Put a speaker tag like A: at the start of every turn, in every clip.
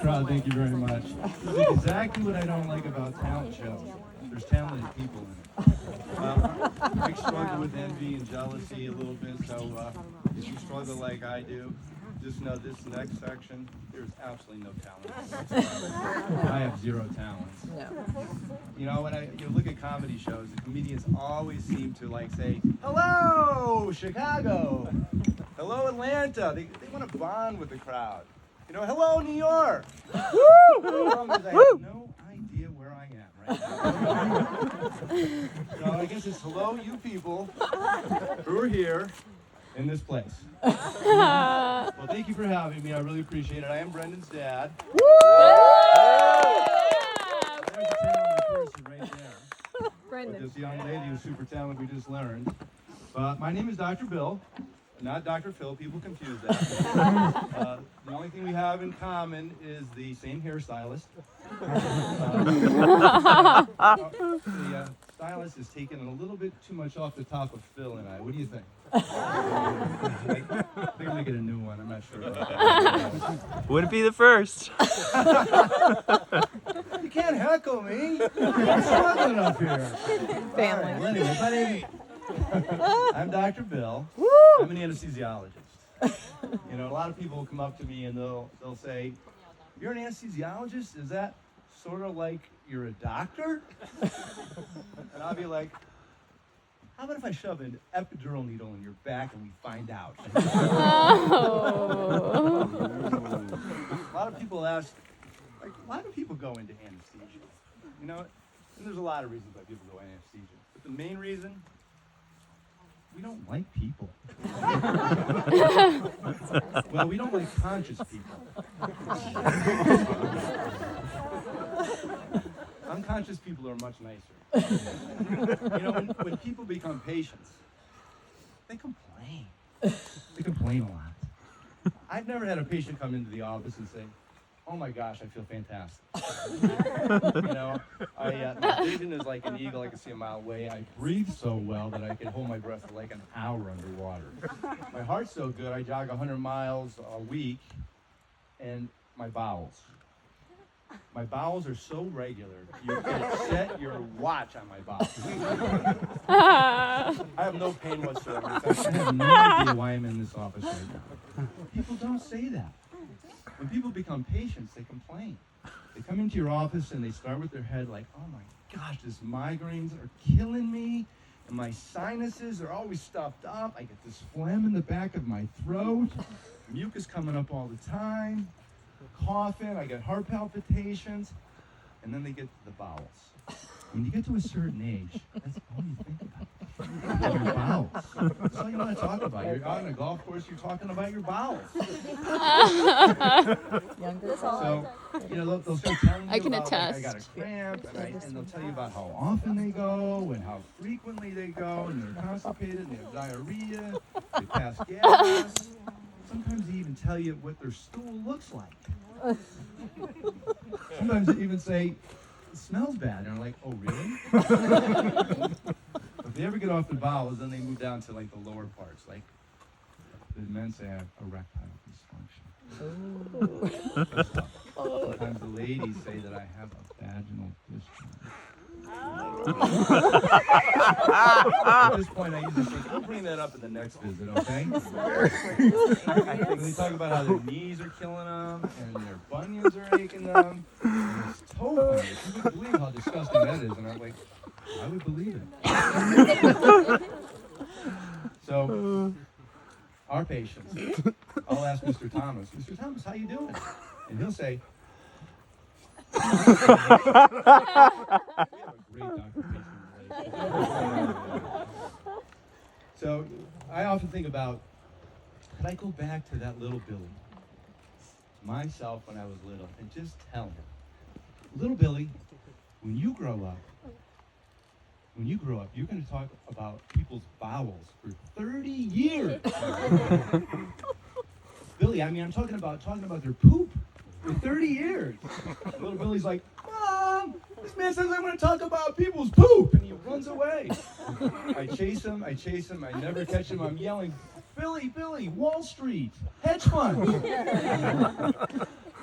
A: Crowd, thank you very much. This is exactly what I don't like about talent shows. There's talented people in it. I struggle with envy and jealousy a little bit, so if you struggle like I do, just know this next section, there's absolutely no talent. I have zero talents. You know, when you look at comedy shows, the comedians always seem to like say, "Hello, Chicago! Hello, Atlanta!" They want to bond with the crowd. You know, "Hello, New York!" The problem is I have no idea where I am right now. So I guess it's hello, you people who are here in this place. Well, thank you for having me. I really appreciate it. I am Brendan's dad. There's a talented person right there. Brendan. This young lady who's super talented we just learned. My name is Dr. Bill. Not Dr. Phil, people confuse that. The only thing we have in common is the same hairstylist. The stylist has taken a little bit too much off the top of Phil and I. What do you think? I think I'll make it a new one, I'm not sure about that.
B: Wouldn't be the first.
A: You can't heckle me. I'm struggling up here.
C: Family.
A: Well, anyway, I'm Dr. Bill. I'm an anesthesiologist. You know, a lot of people will come up to me and they'll say, "You're an anesthesiologist? Is that sort of like you're a doctor?" And I'll be like, "How about if I shove an epidural needle in your back and we find out?" A lot of people ask, like, why do people go into anesthesia? You know, and there's a lot of reasons why people go into anesthesia. But the main reason, we don't like people. Well, we don't like conscious people. Unconscious people are much nicer. You know, when people become patients, they complain. They complain a lot. I've never had a patient come into the office and say, "Oh my gosh, I feel fantastic." You know, my vision is like an eagle. I can see a mile away. I breathe so well that I can hold my breath for like an hour underwater. My heart's so good, I jog 100 miles a week, and my bowels. My bowels are so regular, you can set your watch on my bowels. I have no pain whatsoever. In fact, I have no idea why I'm in this office right now. People don't say that. When people become patients, they complain. They come into your office and they start with their head like, "Oh my gosh, these migraines are killing me, and my sinuses are always stuffed up. I get this phlegm in the back of my throat, mucus coming up all the time, coughing, I get heart palpitations," and then they get to the bowels. When you get to a certain age, that's all you think about. Your bowels. That's all you want to talk about. You're out on a golf course, you're talking about your bowels. So, you know, they'll start telling you about, like, I got a cramp, and they'll tell you about how often they go, and how frequently they go, and they're constipated, and they have diarrhea, they pass gas. Sometimes they even tell you what their stool looks like. Sometimes they even say, "It smells bad," and I'm like, "Oh, really?" If they ever get off the bowels, then they move down to like the lower parts, like the men say I have erectile dysfunction. Sometimes the ladies say that I have a vaginal discharge. At this point, I usually think, "I'll bring that up in the next visit, okay?" When they talk about how their knees are killing them and their bunions are aching them, and it's toe fungus. You wouldn't believe how disgusting that is, and I'm like, I would believe it. So, our patients, I'll ask Mr. Thomas, "Mr. Thomas, how you doing?" And he'll say, we have a great doctor-patient relationship. So, I often think about, could I go back to that little Billy, myself when I was little, and just tell him, "Little Billy, when you grow up, you're going to talk about people's bowels for 30 years. Billy, I mean, I'm talking about their poop for 30 years. Little Billy's like, "Mom, this man says I'm going to talk about people's poop," and he runs away. I chase him, I never catch him. I'm yelling, "Billy, Wall Street, hedge fund."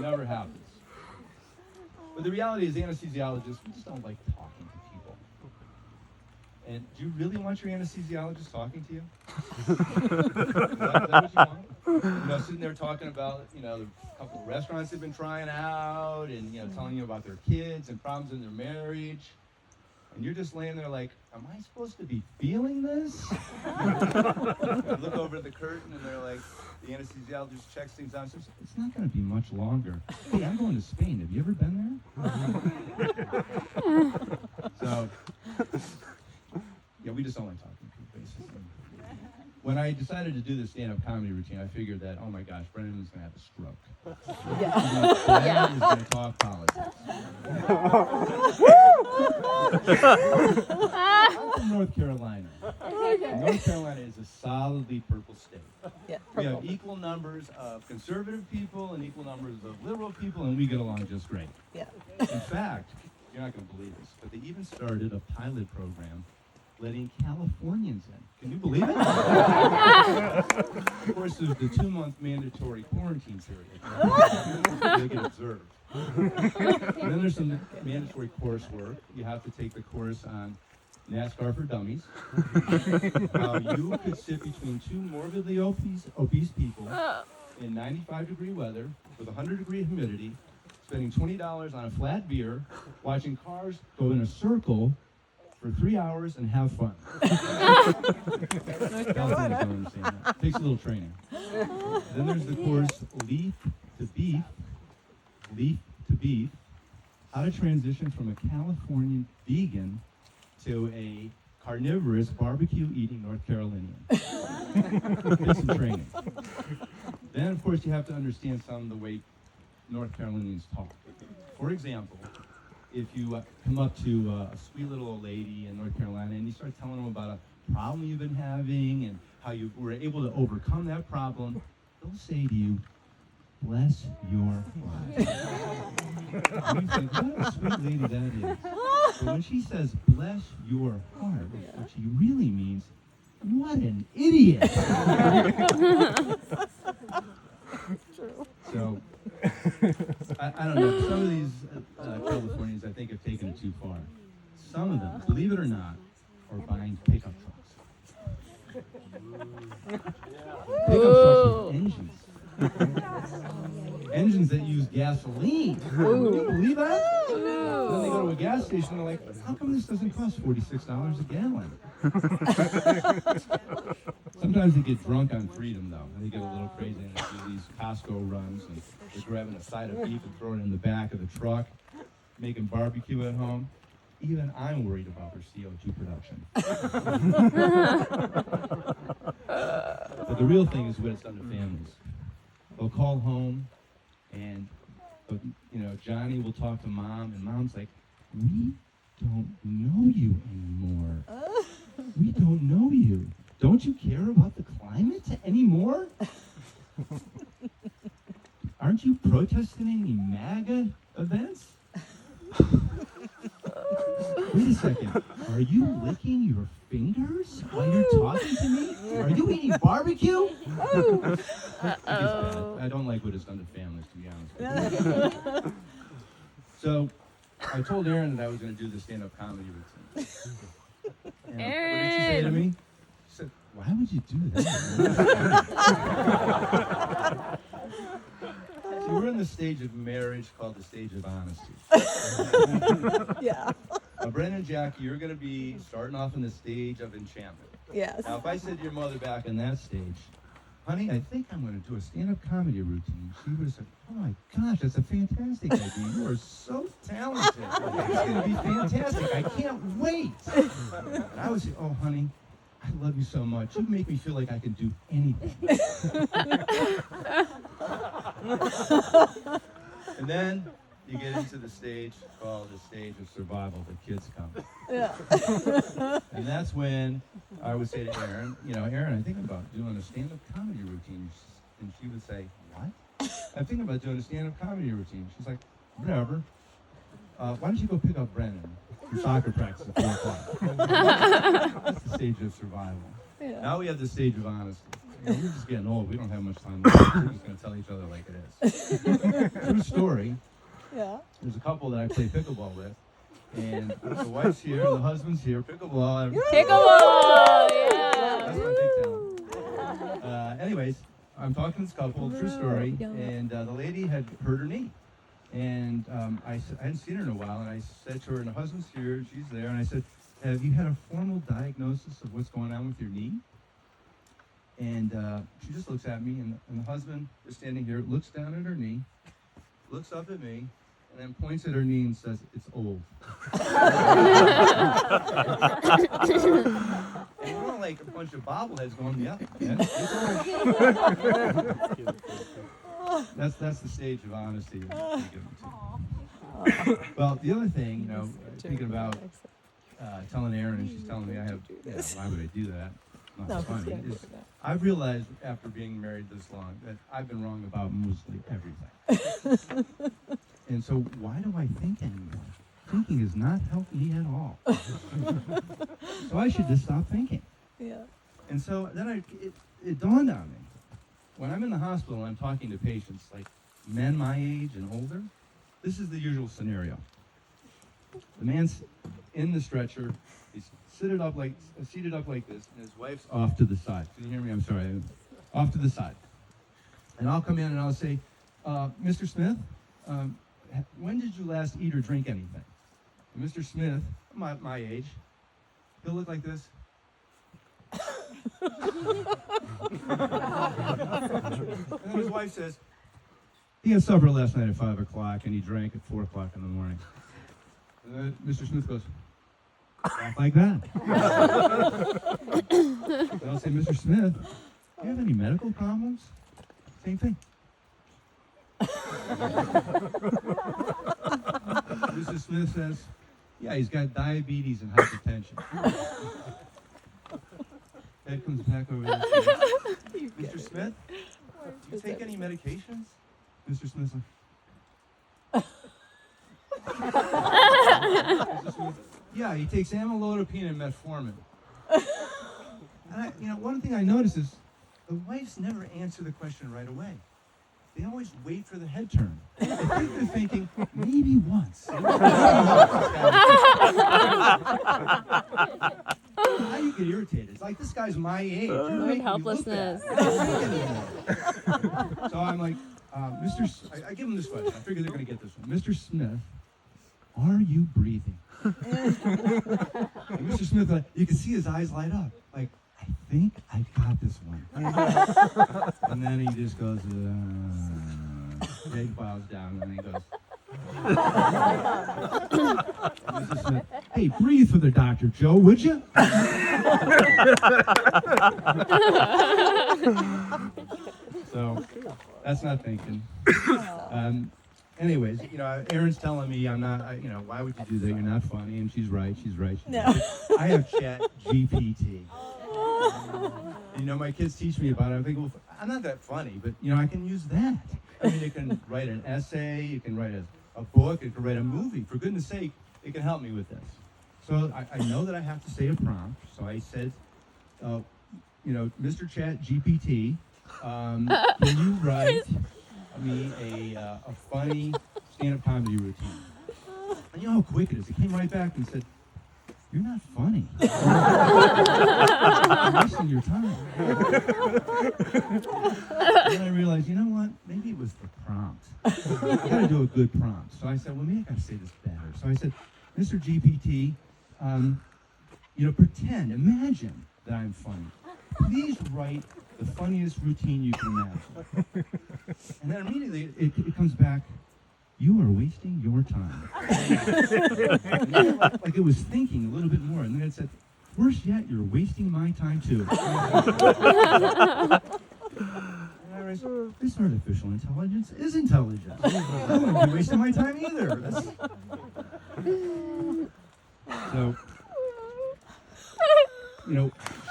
A: Never happens. But the reality is anesthesiologists, we just don't like talking to people. And do you really want your anesthesiologist talking to you? Is that what you want? You know, sitting there talking about, you know, the couple of restaurants they've been trying out and, you know, telling you about their kids and problems in their marriage. And you're just laying there like, am I supposed to be feeling this? I look over at the curtain and they're like, the anesthesiologist checks things out and says, it's not going to be much longer. Hey, I'm going to Spain. Have you ever been there? So, yeah, we just don't like talking to people, basically. When I decided to do the stand-up comedy routine, I figured that, oh my gosh, Brendan is going to have a stroke. Brendan is going to talk politics. I'm from North Carolina. North Carolina is a solidly purple state.
B: Yeah,
A: We have equal numbers of conservative people and equal numbers of liberal people, and we get along just great.
B: Yeah.
A: In fact, you're not going to believe this, but they even started a pilot program letting Californians in. Can you believe it? Of course, there's the 2-month mandatory quarantine period. They get observed. And then there's some mandatory coursework. You have to take the course on NASCAR for Dummies. How you could sit between two morbidly obese people in 95-degree weather with 100-degree humidity, spending $20 on a flat beer, watching cars go in a circle for 3 hours and have fun. Californians don't understand that. Takes a little training. Then there's the course Leaf to Beef, how to transition from a Californian vegan to a carnivorous barbecue-eating North Carolinian. Take some training. Then, of course, you have to understand some of the way North Carolinians talk. For example, if you come up to a sweet little old lady in North Carolina and you start telling them about a problem you've been having and how you were able to overcome that problem, they'll say to you, bless your heart. And you think, what a sweet lady that is. But when she says, bless your heart, what she really means, what an idiot. So, I don't know, some of these Californians I think have taken it too far. Some of them, believe it or not, are buying pickup trucks. Pickup trucks with engines. Engines that use gasoline. Can you believe that? Then they go to a gas station and they're like, how come this doesn't cost $46 a gallon? Sometimes they get drunk on freedom, though, and they get a little crazy and they do these Costco runs and they're grabbing a side of beef and throwing it in the back of the truck, making barbecue at home. Even I'm worried about their CO2 production. But the real thing is what it's done to families. They'll call home and, you know, Johnny will talk to Mom, and Mom's like, we don't know you anymore. We don't know you. Don't you care about the climate anymore? Aren't you protesting any MAGA events? Wait a second. Are you licking your fingers while you're talking to me? Are you eating barbecue? I don't like what it's done to families, to be honest with you. So, I told Erin that I was going to do the stand-up comedy routine. And what did she say to me? She said, why would you do that? See, we're in the stage of marriage called the stage of honesty.
B: Yeah.
A: Brendan and Jackie, you're going to be starting off in the stage of enchantment.
B: Yes.
A: Now, if I said to your mother back in that stage, honey, I think I'm going to do a stand-up comedy routine, she would have said, oh my gosh, that's a fantastic idea. You are so talented. It's going to be fantastic. I can't wait. And I would say, oh, honey, I love you so much. You make me feel like I can do anything. And then you get into the stage called the stage of survival. The kids come.
B: Yeah.
A: And that's when I would say to Erin, you know, Erin, I'm thinking about doing a stand-up comedy routine. And she would say, what? I'm thinking about doing a stand-up comedy routine. She's like, whatever. Why don't you go pick up Brendan from soccer practice at 4 o'clock? That's the stage of survival.
B: Yeah.
A: Now we have the stage of honesty. You know, we're just getting old. We don't have much time left. We're just going to tell each other like it is. True story.
B: Yeah.
A: There's a couple that I play pickleball with, and the wife's here, the husband's here, pickleball.
C: Pickleball!
A: That's
C: Yeah!
A: my big talent. Anyways, I'm talking to this couple, true story, and the lady had hurt her knee. And I hadn't seen her in a while, and I said to her, and the husband's here, she's there, and I said, have you had a formal diagnosis of what's going on with your knee? And she just looks at me, and the husband is standing here, looks down at her knee, looks up at me, and then points at her knee and says, it's old. And we're all like a bunch of bobbleheads going, yeah, it's old. That's the stage of honesty. Well, the other thing, thinking about telling Erin, and she's telling me I have, why would I do that? Not funny. I've realized after being married this long that I've been wrong about mostly everything. And so why do I think anymore? Thinking has not helped me at all. So I should just stop thinking.
B: Yeah.
A: And so then it dawned on me. When I'm in the hospital and I'm talking to patients, like men my age and older, this is the usual scenario. The man's in the stretcher, he's seated up like this, and his wife's off to the side. Can you hear me? I'm sorry. Off to the side. And I'll come in and I'll say, Mr. Smith, when did you last eat or drink anything? And Mr. Smith, my age, he'll look like this. And then his wife says, he had supper last night at 5 o'clock and he drank at 4 o'clock in the morning. And then Mr. Smith goes, back like that. And I'll say, Mr. Smith, do you have any medical problems? Same thing. Mrs. Smith says, yeah, he's got diabetes and hypertension. Head comes back over there. Mr. Smith, do you take any medications? Mr. Smith's like, Mr. Smith, yeah, he takes amlodipine and metformin. And one thing I notice is the wives never answer the question right away. They always wait for the head turn. I think they're thinking, maybe once. How you get irritated? It's like, this guy's my age. You're making
C: Helplessness.
A: me look bad. So I'm like, I give him this question. I figure they're going to get this one. Mr. Smith, are you breathing? And Mr. Smith, you can see his eyes light up. Like, I think I got this one. And then he just goes, head bows down, and he goes, Mr. Smith, hey, breathe for the doctor, Joe, would you? So, that's not thinking. Anyways, Erin's telling me I'm not, why would you do that? You're not funny, and she's right.
B: No.
A: I have Chat GPT. My kids teach me about it. I think, well, I'm not that funny, but I can use that. I mean, it can write an essay, it can write a book, it can write a movie. For goodness sake, it can help me with this. So I know that I have to say a prompt. So I said, Mr. Chat GPT, can you write me a funny stand-up comedy routine? And you know how quick it is. It came right back and said, you're not funny. You're wasting your time. Then I realized, you know what? Maybe it was the prompt. I got to do a good prompt. So I said, well, maybe I got to say this better. So I said, Mr. GPT, imagine that I'm funny. Please write the funniest routine you can imagine. And then immediately it comes back, you are wasting your time. And then, like it was thinking a little bit more, and then it said, worse yet, you're wasting my time too. And I realized, this artificial intelligence is intelligent. I wouldn't be wasting my time either. So,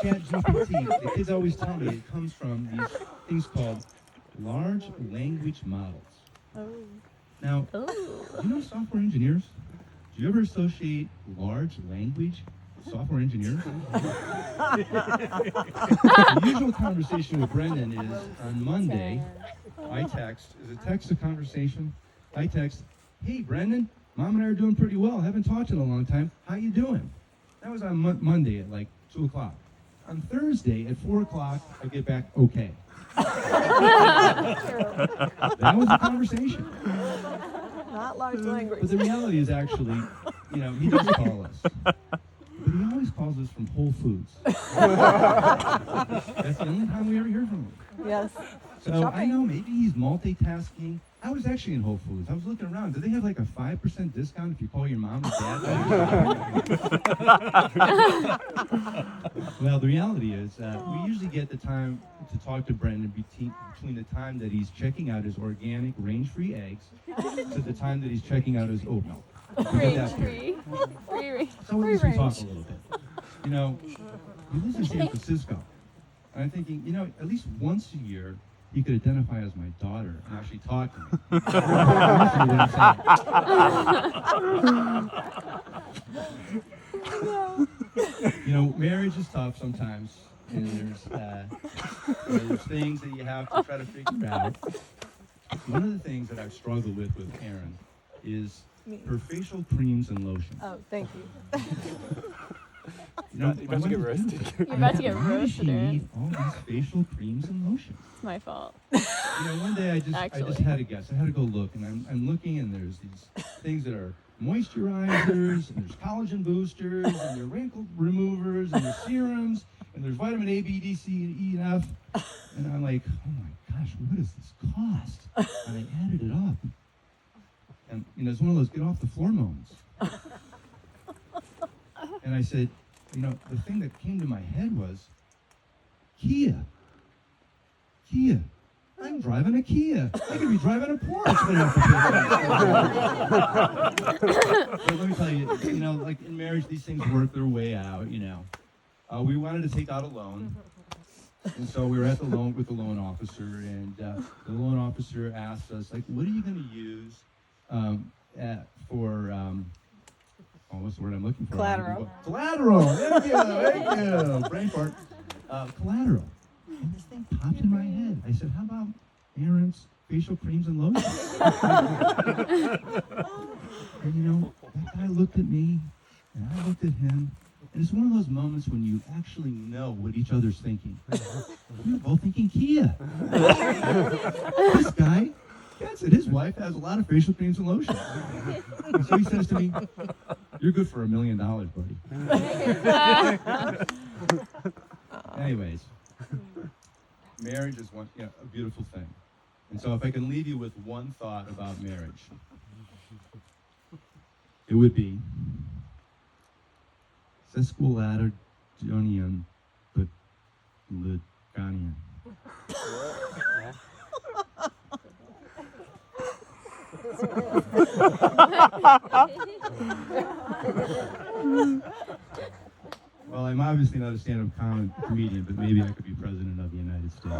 A: ChatGPT, the kids always tell me it comes from these things called large language models. Now, do you know software engineers? Do you ever associate large language with software engineers? The usual conversation with Brendan is on Monday, I text, is it text a conversation? I text, hey, Brendan, Mom and I are doing pretty well. Haven't talked in a long time. How you doing? That was on Monday at like 2 o'clock. On Thursday at 4 o'clock, I get back, okay. That was the conversation.
B: Not large language.
A: But the reality is actually, he does call us. But he always calls us from Whole Foods. That's the only time we ever hear from him.
B: Yes.
A: So
B: Shopping.
A: I know maybe he's multitasking. I was actually in Whole Foods. I was looking around. Do they have like a 5% discount if you call your mom and dad? Well, the reality is we usually get the time to talk to Brendan between the time that he's checking out his organic range-free eggs to the time that he's checking out his oat milk.
C: Range free. Free range.
A: So we just talk a little bit. He lives in San Francisco. And I'm thinking, at least once a year, he could identify as my daughter and actually talk to me. Marriage is tough sometimes, and there's things that you have to try to figure out. One of the things that I've struggled with Erin is her facial creams and lotions.
B: Oh, thank you.
D: You're about to get roasted.
C: You're about to get
A: Why does she
C: roasted, Erin.
A: need all these facial creams and lotions?
C: It's my fault.
A: One day I just
C: Actually.
A: had to guess. I had to go look, and I'm looking, and there's these things that are moisturizers, and there's collagen boosters, and there's wrinkle removers, and there's serums, and there's vitamin A, B, D, C, and E, and F. And I'm like, oh my gosh, what does this cost? And I added it up. And it's one of those get off the floor moments. And I said, the thing that came to my head was, Kia. I'm driving a Kia. I could be driving a Porsche. But let me tell you, like in marriage, these things work their way out, we wanted to take out a loan. And so we were at the loan with the loan officer, and the loan officer asked us, like, what are you going to use for, what's the word I'm looking for?
B: Collateral.
A: Collateral. Thank you. Brain fart. Collateral. And this thing popped in my head. I said, how about Erin's facial creams and lotions? And that guy looked at me, and I looked at him, and it's one of those moments when you actually know what each other's thinking. We were both thinking Kia. This guy, that's it. His wife has a lot of facial creams and lotions. And so he says to me, you're good for $1 million, buddy. Anyways, marriage is a beautiful thing. And so if I can leave you with one thought about marriage, it would be sesquilatudinarian but Liganian. Well, I'm obviously not a stand-up comedian, but maybe I could be president of the United States.